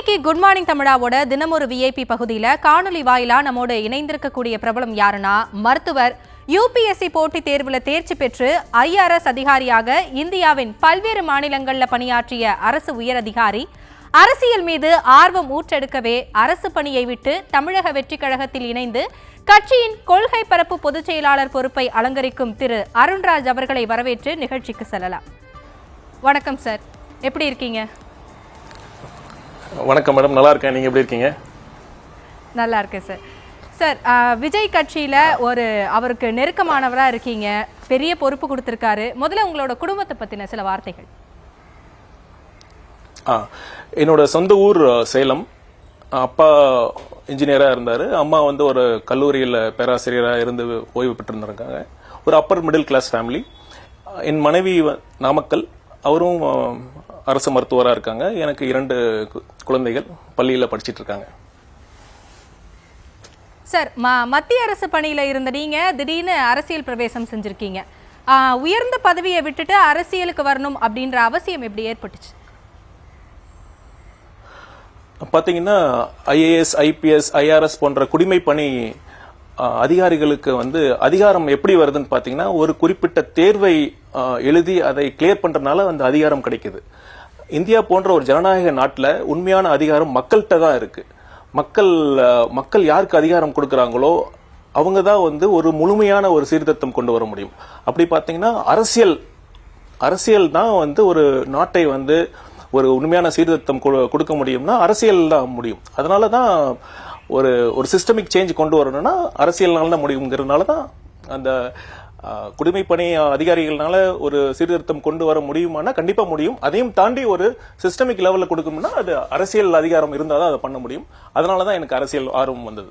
இன்னைக்கு good morning தமிழாவோட தினமொரு VIP பகுதியில் காணொலி வாயிலா நம்மோட இணைந்திருக்கக்கூடிய பிரபலம் யாருன்னா மருத்துவர், யூபிஎஸ்சி போட்டித் தேர்வில் தேர்ச்சி பெற்று ஐஆர்எஸ் அதிகாரியாக இந்தியாவின் பல்வேறு மாநிலங்களில் பணியாற்றிய அரசு உயர் அதிகாரி. அரசியல் மீது ஆர்வம் ஊற்றெடுக்கவே அரசு பணியை விட்டு தமிழக வெற்றிக் கழகத்தில் இணைந்து கட்சியின் கொள்கை பரப்பு பொதுச் செயலாளர் பொறுப்பை அலங்கரிக்கும் திரு அருண்ராஜ் அவர்களை வரவேற்று நிகழ்ச்சிக்கு செல்லலாம். வணக்கம் சார், எப்படி இருக்கீங்க? வணக்கம் மேடம், நல்லா இருக்கேன். நீங்க எப்படி இருக்கீங்க? நல்லா இருக்கேன் சார். சார், விஜய் கட்சியில அவருக்கு நெருக்கமானவரா இருக்கீங்க, பெரிய பொறுப்பு கொடுத்திருக்காரு. முதல்ல உங்களோட குடும்பத்தை பத்தின சில வார்த்தைகள். என்னோட சொந்த ஊர் சேலம். அப்பா இன்ஜினியரா இருந்தாரு. அம்மா ஒரு கல்லூரியில் பேராசிரியராக இருந்து ஓய்வு பெற்றிருந்திருக்காங்க. ஒரு அப்பர் மிடில் கிளாஸ் ஃபேமிலி. என் மனைவி நாமக்கல், அவரும் அரசு மருத்துவராக இருக்காங்க. எனக்கு 2 குழந்தைகள் பள்ளியில் படிச்சிட்டு இருக்காங்க. சார், மத்திய அரசு பணியில இருந்த நீங்க திடீர்னு அரசியல் பிரவேசம் செஞ்சிருக்கீங்க. உயர்ந்த பதவியை விட்டுட்டு அரசியலுக்கு வரணும் அப்படின்ற அவசியம் எப்படி ஏற்பட்டுச்சு? பாத்தீங்கன்னா ஐஏஎஸ், ஐபிஎஸ், ஐஆர்எஸ் போன்ற குடிமை பணி அதிகாரிகளுக்கு அதிகாரம் எப்படி வருதுன்னு பாத்தீங்கன்னா, ஒரு குறிப்பிட்ட தேர்வை எழுதி அதை கிளியர் பண்றதுனால அந்த அதிகாரம் கிடைக்குது. இந்தியா போன்ற ஒரு ஜனநாயக நாட்டில் உண்மையான அதிகாரம் மக்கள்கிட்ட தான் இருக்கு. மக்கள் யாருக்கு அதிகாரம் கொடுக்கறாங்களோ அவங்க தான் ஒரு முழுமையான ஒரு சீர்திருத்தம் கொண்டு வர முடியும். அப்படி பாத்தீங்கன்னா அரசியல் தான் ஒரு நாட்டை ஒரு உண்மையான சீர்திருத்தம் கொடுக்க முடியும்னா அரசியல் தான் முடியும். அதனால தான் ஒரு சிஸ்டமிக் சேஞ்ச் கொண்டு வரணும்னா அரசியல்னால தான் முடியுங்கிறதுனால தான் அந்த குடிமைப்பணி அதிகாரிகள்னால ஒரு சீர்திருத்தம் கொண்டு வர முடியுமானா கண்டிப்பா முடியும். அதையும் தாண்டி ஒரு சிஸ்டமிக் லெவலில் கொடுக்கணும்னா அது அரசியல் அதிகாரம் இருந்தால் தான் அதை பண்ண முடியும். அதனால தான் எனக்கு அரசியல் ஆர்வம் வந்தது.